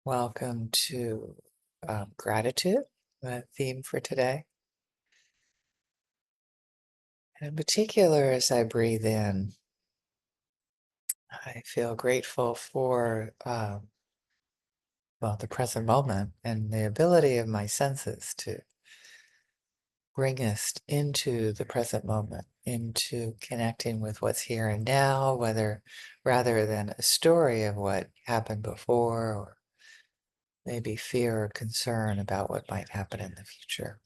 Welcome to gratitude, the theme for today. And in particular, as I breathe in, I feel grateful for, well, the present moment and the ability of my senses to bring us into the present moment, into connecting with what's here and now, whether rather than a story of what happened before or maybe fear or concern about what might happen in the future.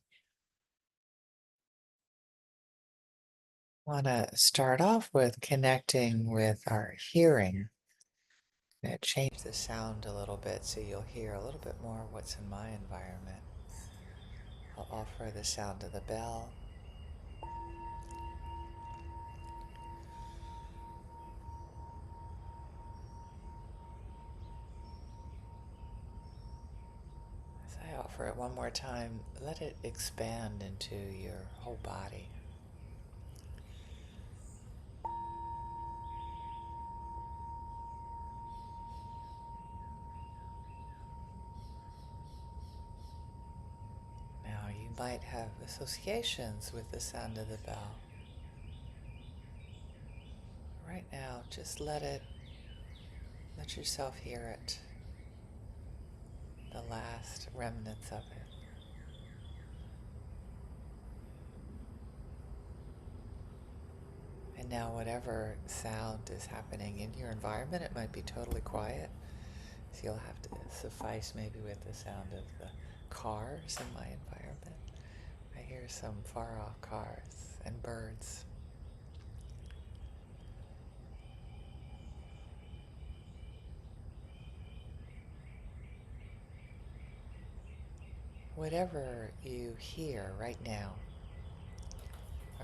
Want to start off with connecting with our hearing. I'm change the sound a little bit so you'll hear a little bit more what's in my environment. I'll offer the sound of the bell. As I offer it one more time, let it expand into your whole body. Now you might have associations with the sound of the bell. Right now, just let yourself hear it, the last remnants of it. And now whatever sound is happening in your environment, it might be totally quiet. So you'll have to suffice maybe with the sound of the cars in my environment. I hear some far off cars and birds. Whatever you hear right now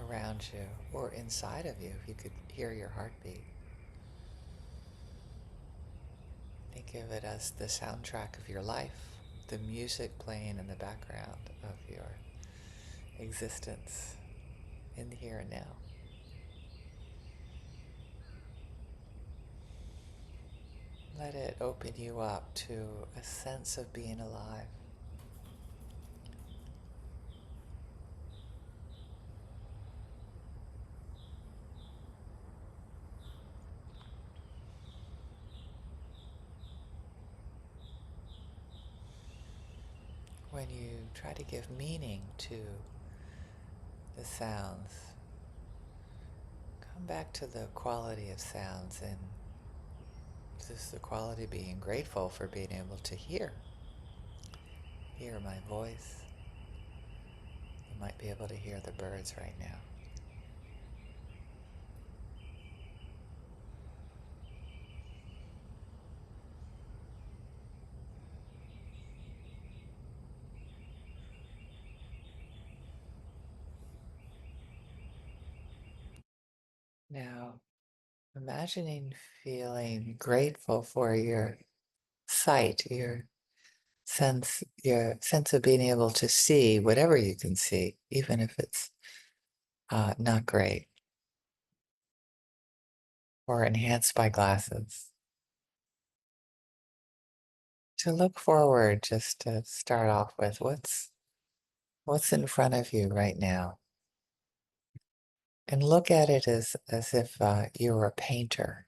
around you or inside of you, if you could hear your heartbeat, think of it as the soundtrack of your life, the music playing in the background of your existence in the here and now. Let it open you up to a sense of being alive. When you try to give meaning to the sounds, come back to the quality of sounds, and this is the quality of being grateful for being able to hear my voice. You might be able to hear the birds right now. Now, imagining feeling grateful for your sight, your sense of being able to see whatever you can see, even if it's not great or enhanced by glasses. To look forward, just to start off with, what's in front of you right now, and look at it as if you were a painter,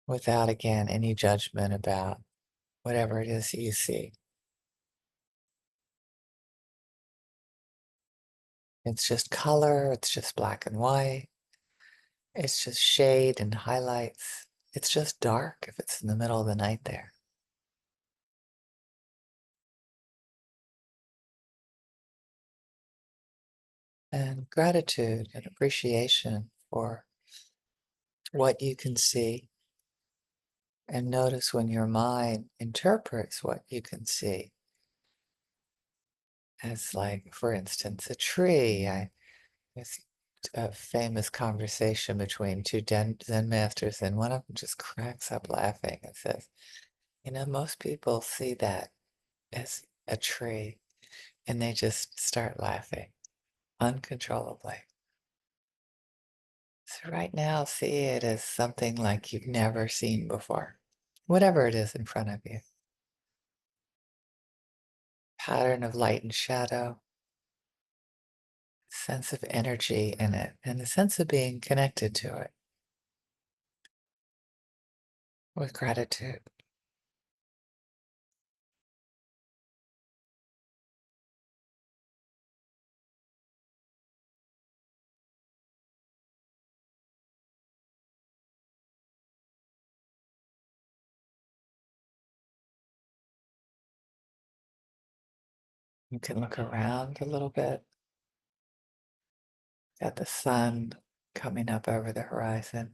without again any judgment about whatever it is you see. It's just color. It's just black and white. It's just shade and highlights. It's just dark if it's in the middle of the night there. And gratitude and appreciation for what you can see. And notice when your mind interprets what you can see as, like, for instance, a tree. It's a famous conversation between two Zen masters, and one of them just cracks up laughing and says, most people see that as a tree, and they just start laughing uncontrollably. So right now, see it as something like you've never seen before. whatever it is in front of you. Pattern of light and shadow, sense of energy in it, and the sense of being connected to it with gratitude. You can look around a little bit at the sun coming up over the horizon.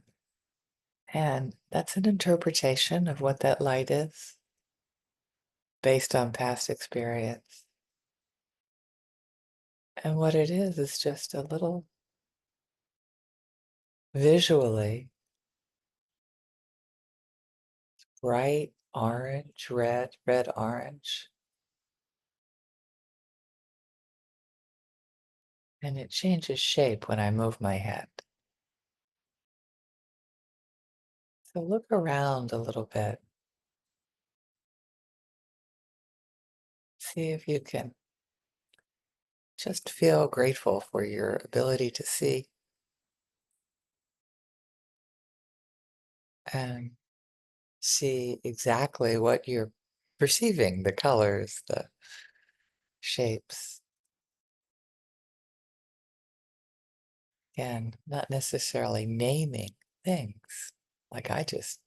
And that's an interpretation of what that light is based on past experience. And what it is just a little visually bright orange, red, orange. And it changes shape when I move my head. So look around a little bit. See if you can just feel grateful for your ability to see and see exactly what you're perceiving, the colors, the shapes. And not necessarily naming things like I just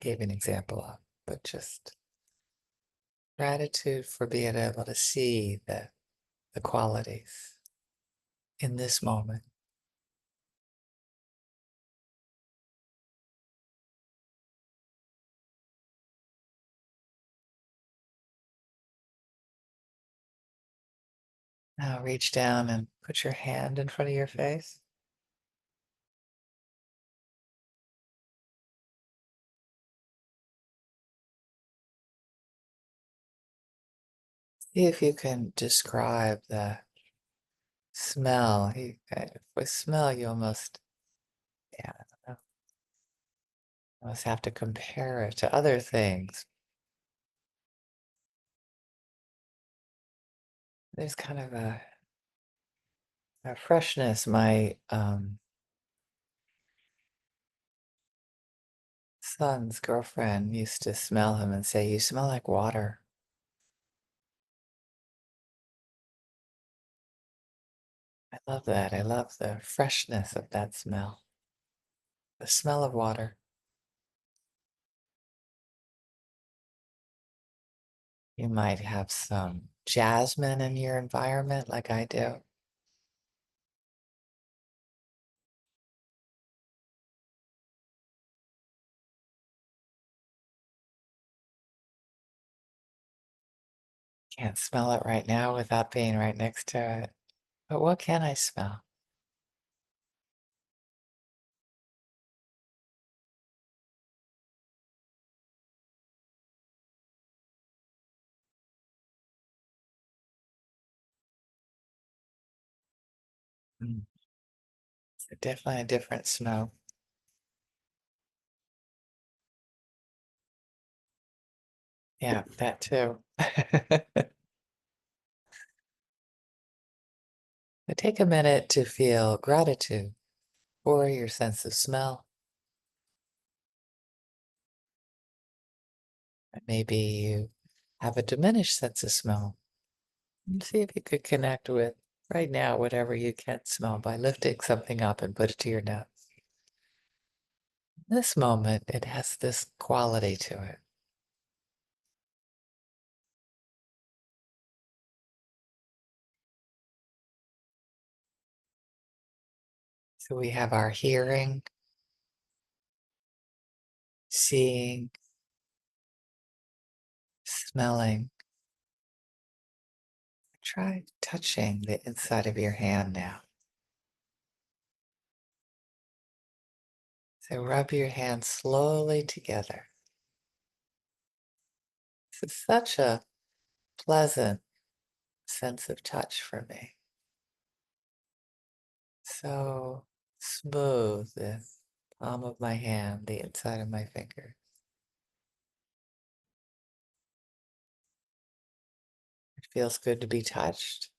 gave an example of, but just gratitude for being able to see the qualities in this moment. Now reach down and put your hand in front of your face. See if you can describe the smell. With smell, you almost, yeah, I don't know, almost have to compare it to other things. There's kind of a freshness. My son's girlfriend used to smell him and say, "You smell like water." I love that. I love the freshness of that smell. The smell of water. You might have some jasmine in your environment like I do. Can't smell it right now without being right next to it. But what can I smell? Mm, definitely a different smell. Yeah, that too. But take a minute to feel gratitude for your sense of smell. Maybe you have a diminished sense of smell. And see if you could connect with right now whatever you can smell by lifting something up and put it to your nose. In this moment, it has this quality to it. So we have our hearing, seeing, smelling. Try touching the inside of your hand now. So rub your hands slowly together. This is such a pleasant sense of touch for me. So smooth, the palm of my hand, the inside of my finger. It feels good to be touched.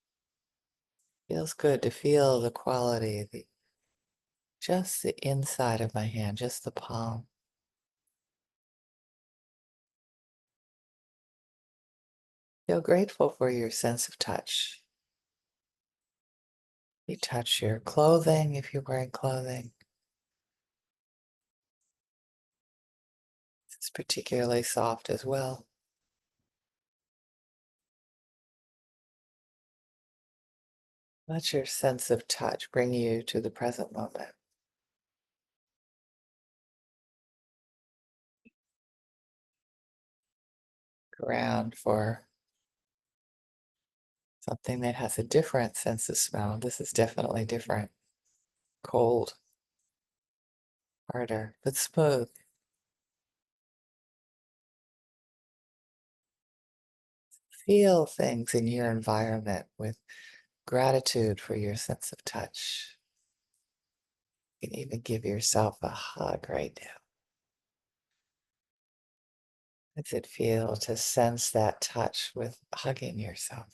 Feels good to feel the quality, just the inside of my hand, just the palm. Feel grateful for your sense of touch. You touch your clothing if you're wearing clothing. It's particularly soft as well. Let your sense of touch bring you to the present moment. Around for something that has a different sense of smell. This is definitely different. Cold, harder, but smooth. Feel things in your environment with gratitude for your sense of touch. You can even give yourself a hug right now. How does it feel to sense that touch with hugging yourself?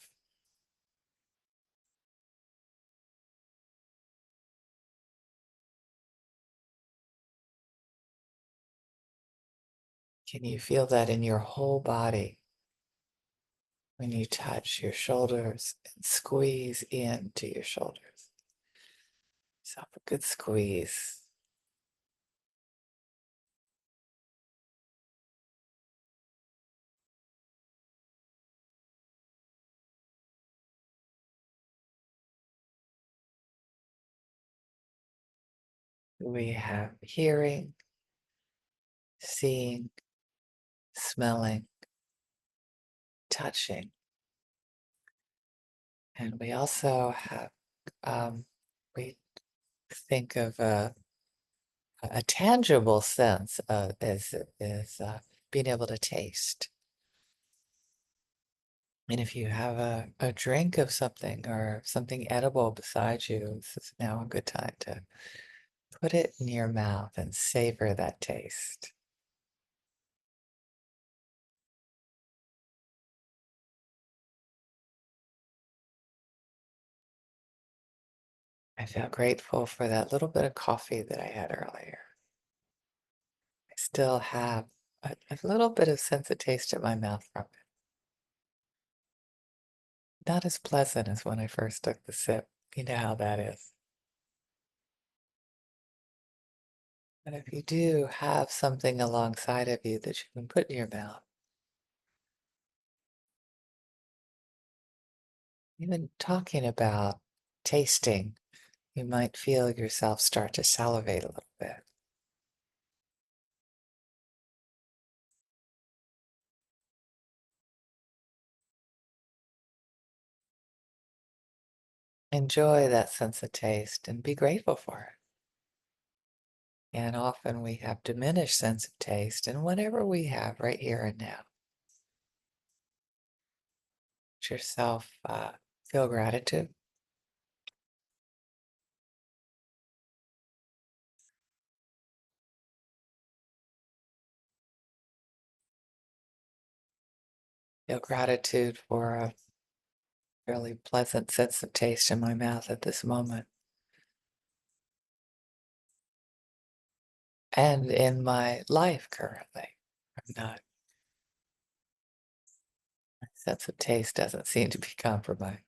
Can you feel that in your whole body when you touch your shoulders and squeeze into your shoulders? So a good squeeze. We have hearing, seeing, smelling, touching, and we also have we think of a tangible sense is being able to taste. And if you have a drink of something or something edible beside you, this is now a good time to put it in your mouth and savor that taste. I feel grateful for that little bit of coffee that I had earlier. I still have a little bit of sense of taste in my mouth from it. Not as pleasant as when I first took the sip. You know how that is. But if you do have something alongside of you that you can put in your mouth, even talking about tasting, you might feel yourself start to salivate a little bit. Enjoy that sense of taste and be grateful for it. And often we have diminished sense of taste, and whatever we have right here and now, let yourself feel gratitude. Feel gratitude for a really pleasant sense of taste in my mouth at this moment. And in my life currently, I'm not, my sense of taste doesn't seem to be compromised.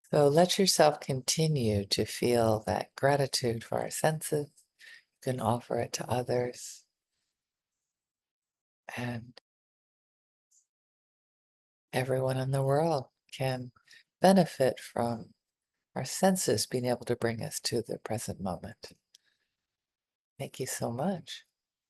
So let yourself continue to feel that gratitude for our senses. You can offer it to others. And everyone in the world can benefit from our senses being able to bring us to the present moment. Thank you so much.